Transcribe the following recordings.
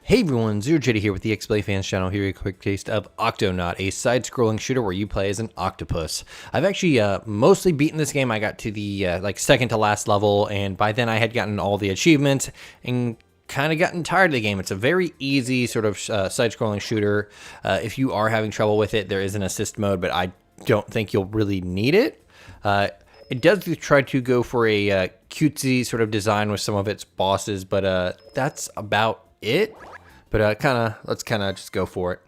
Hey everyone, Zero Jitty here with the XBLA Fans channel. Here, a quick taste of Octonaut, a side-scrolling shooter where you play as an octopus. I've actually mostly beaten this game. I got to the second to last level, and by then I had gotten all the achievements and kind of gotten tired of the game. It's a very easy sort of side-scrolling shooter. If you are having trouble with it, there is an assist mode, but I don't think you'll really need it. It does try to go for a cutesy sort of design with some of its bosses, but that's about it. But let's just go for it.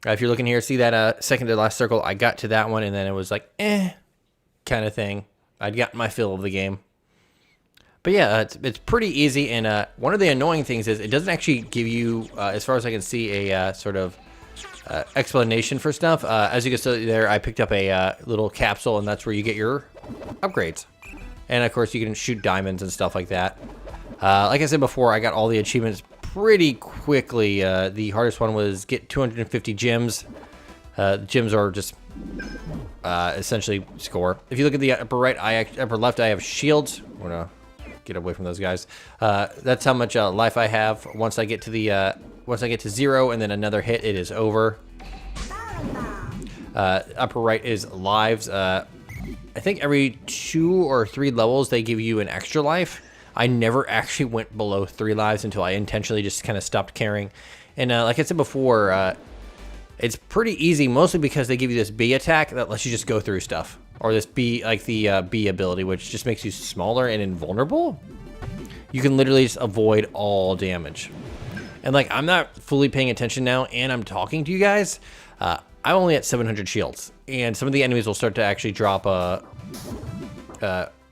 If you're looking here, see that second to last circle? I got to that one, and then it was like, kind of thing. I'd gotten my fill of the game. But yeah, it's pretty easy, and one of the annoying things is it doesn't actually give you, as far as I can see, a sort of explanation for stuff. As you can see there, I picked up a little capsule, and that's where you get your upgrades. And of course, you can shoot diamonds and stuff like that. Like I said before, I got all the achievements pretty quickly. The hardest one was get 250 gems. Gems are just essentially score. If you look at the upper right, upper left, I have shields. I'm gonna get away from those guys. That's how much life I have. Once I get to 0 and then another hit, it is over. Upper right is lives. I think every 2 or 3 levels they give you an extra life. I never actually went below 3 lives until I intentionally just kind of stopped caring. And like I said before, it's pretty easy, mostly because they give you this B attack that lets you just go through stuff. Or this B, like the B ability, which just makes you smaller and invulnerable. You can literally just avoid all damage. And like, I'm not fully paying attention now, and I'm talking to you guys. I'm only at 700 shields. And some of the enemies will start to actually drop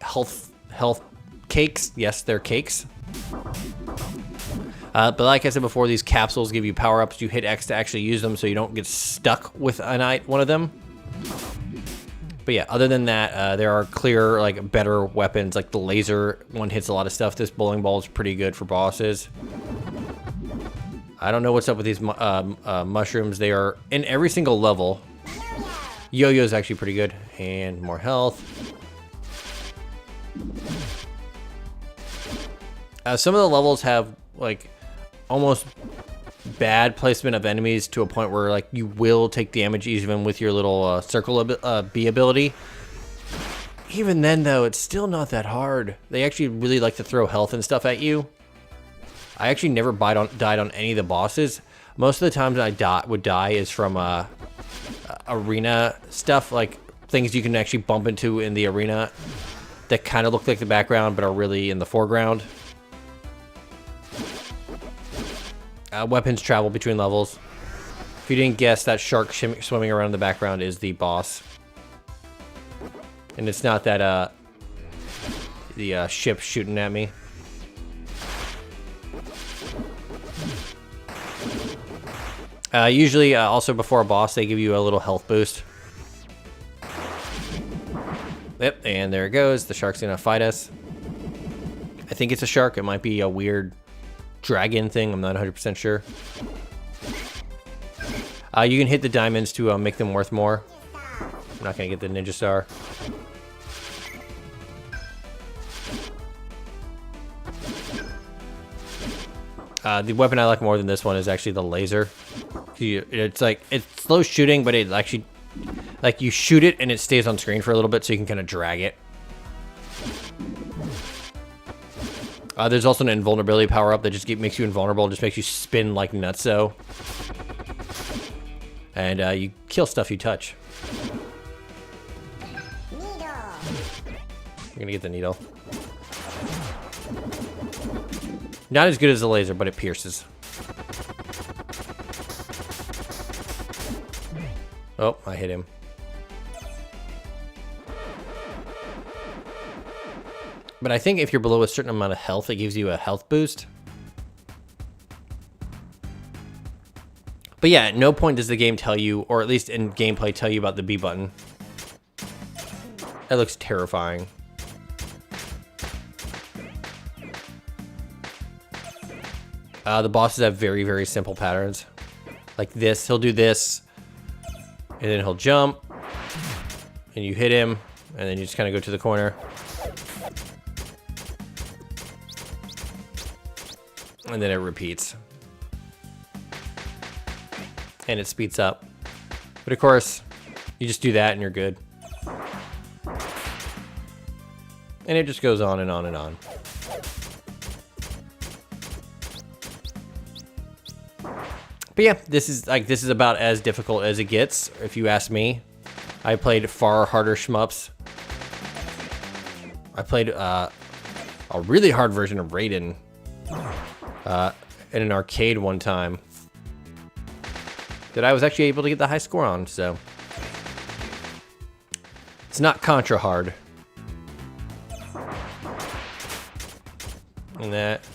health cakes. Yes, they're cakes. But like I said before, these capsules give you power-ups. You hit X to actually use them so you don't get stuck with one of them. But yeah, other than that, there are clear, like, better weapons. Like the laser one hits a lot of stuff. This bowling ball is pretty good for bosses. I don't know what's up with these mushrooms. They are in every single level. Yo-yo is actually pretty good. And more health. Some of the levels have, like, almost bad placement of enemies to a point where, like, you will take damage even with your little circle B ability. Even then, though, it's still not that hard. They actually really like to throw health and stuff at you. I actually never died on any of the bosses. Most of the times I would die is from arena stuff, like things you can actually bump into in the arena that kind of look like the background but are really in the foreground. Weapons travel between levels. If you didn't guess, that shark swimming around in the background is the boss. And it's not that the ship shooting at me. Usually, also before a boss, they give you a little health boost. Yep, and there it goes. The shark's gonna fight us. I think it's a shark. It might be a weird dragon thing. I'm not 100% sure. You can hit the diamonds to make them worth more. I'm not gonna get the ninja star. The weapon I like more than this one is actually the laser. It's like, it's slow shooting, but it actually, like, you shoot it and it stays on screen for a little bit so you can kind of drag it. There's also an invulnerability power-up that just makes you invulnerable, just makes you spin like nutso. And you kill stuff you touch. Needle. You're gonna get the needle. Not as good as the laser, but it pierces. Oh, I hit him. But I think if you're below a certain amount of health, it gives you a health boost. But yeah, at no point does the game tell you, or at least in gameplay, tell you about the B button. That looks terrifying. The bosses have very, very simple patterns. Like this, he'll do this, and then he'll jump, and you hit him, and then you just kind of go to the corner. And then it repeats. and it speeds up. But of course, you just do that and you're good. And it just goes on and on and on. But yeah, this is about as difficult as it gets, if you ask me. I played far harder shmups. I played a really hard version of Raiden in an arcade one time that I was actually able to get the high score on, so it's not Contra hard. And that.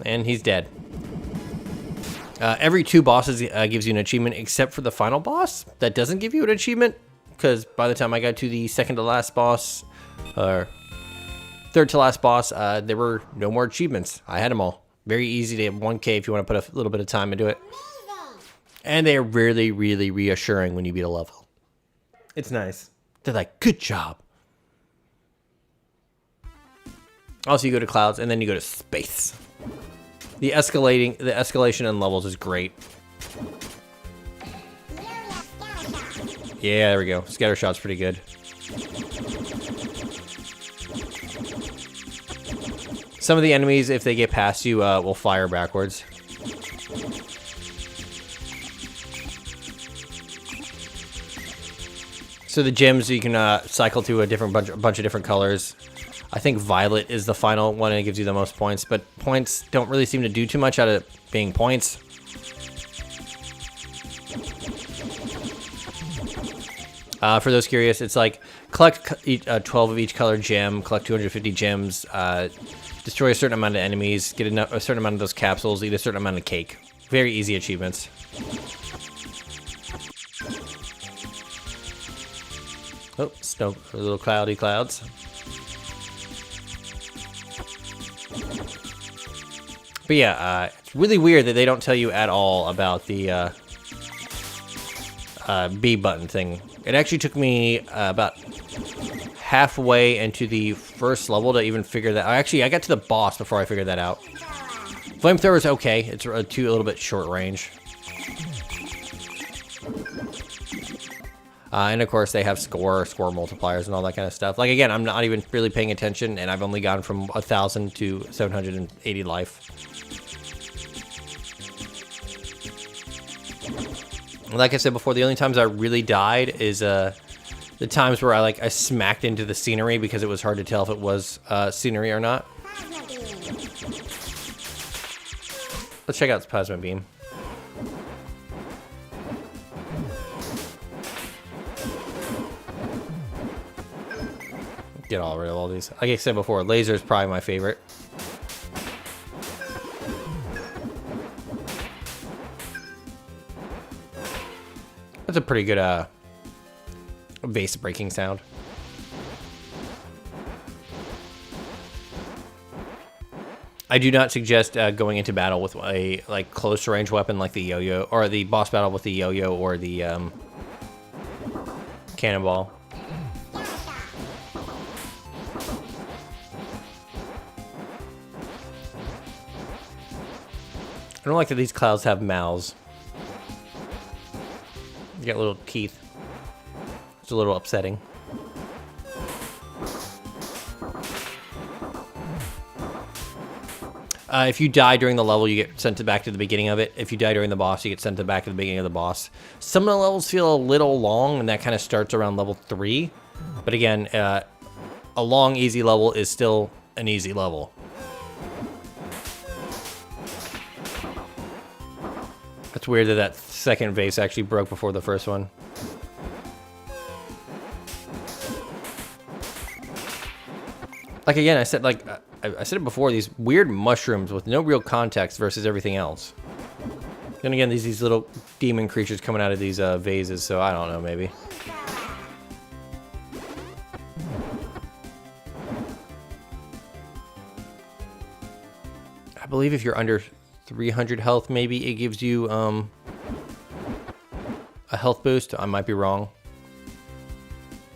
And he's dead. Every 2 bosses gives you an achievement, except for the final boss. That doesn't give you an achievement, because by the time I got to the second to last boss, or third to last boss, there were no more achievements. I had them all. Very easy to have 1K if you want to put a little bit of time into it. And they are really, really reassuring when you beat a level. It's nice. They're like, good job. Also, you go to clouds, and then you go to space. The escalation in levels is great. Yeah, there we go. Scatter shot's pretty good. Some of the enemies, if they get past you, will fire backwards. So the gems, you can cycle to a bunch of different colors. I think violet is the final one, and it gives you the most points, but points don't really seem to do too much out of being points. For those curious, it's like collect 12 of each color gem, collect 250 gems, destroy a certain amount of enemies, get a certain amount of those capsules, eat a certain amount of cake. Very easy achievements. Oh, snow, little cloudy clouds. But yeah, it's really weird that they don't tell you at all about the B button thing. It actually took me about halfway into the first level to even figure that out. Actually, I got to the boss before I figured that out. Flamethrower is okay. It's a little bit short range. And of course, they have score multipliers and all that kind of stuff. Like, again, I'm not even really paying attention, and I've only gone from 1,000 to 780 life. Like I said before, the only times I really died is the times where I smacked into the scenery because it was hard to tell if it was scenery or not. Let's check out this plasma beam. Get rid of all these. Like I said before, laser is probably my favorite. That's a pretty good vase breaking sound. I do not suggest going into battle with a close range weapon like the yo-yo, or the boss battle with the yo-yo or the cannonball. I don't like that these clouds have mouths. You got little teeth. It's a little upsetting. If you die during the level, you get sent back to the beginning of it. If you die during the boss, you get sent back to the beginning of the boss. Some of the levels feel a little long, and that kind of starts around level 3. But again, a long, easy level is still an easy level. It's weird that that second vase actually broke before the first one. Like, again, I said it before, these weird mushrooms with no real context versus everything else. Then again, these little demon creatures coming out of these vases, so I don't know, maybe. I believe if you're under 300 health, maybe it gives you a health boost. I might be wrong,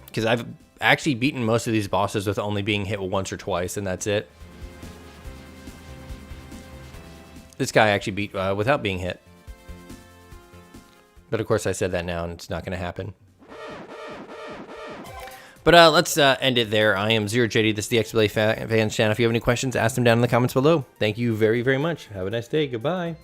because I've actually beaten most of these bosses with only being hit once or twice, and that's it. This guy actually beat without being hit. But of course I said that now and it's not going to happen. But let's end it there. I am Zero JD. This is the XBLA Fans channel. If you have any questions, ask them down in the comments below. Thank you very, very much. Have a nice day. Goodbye.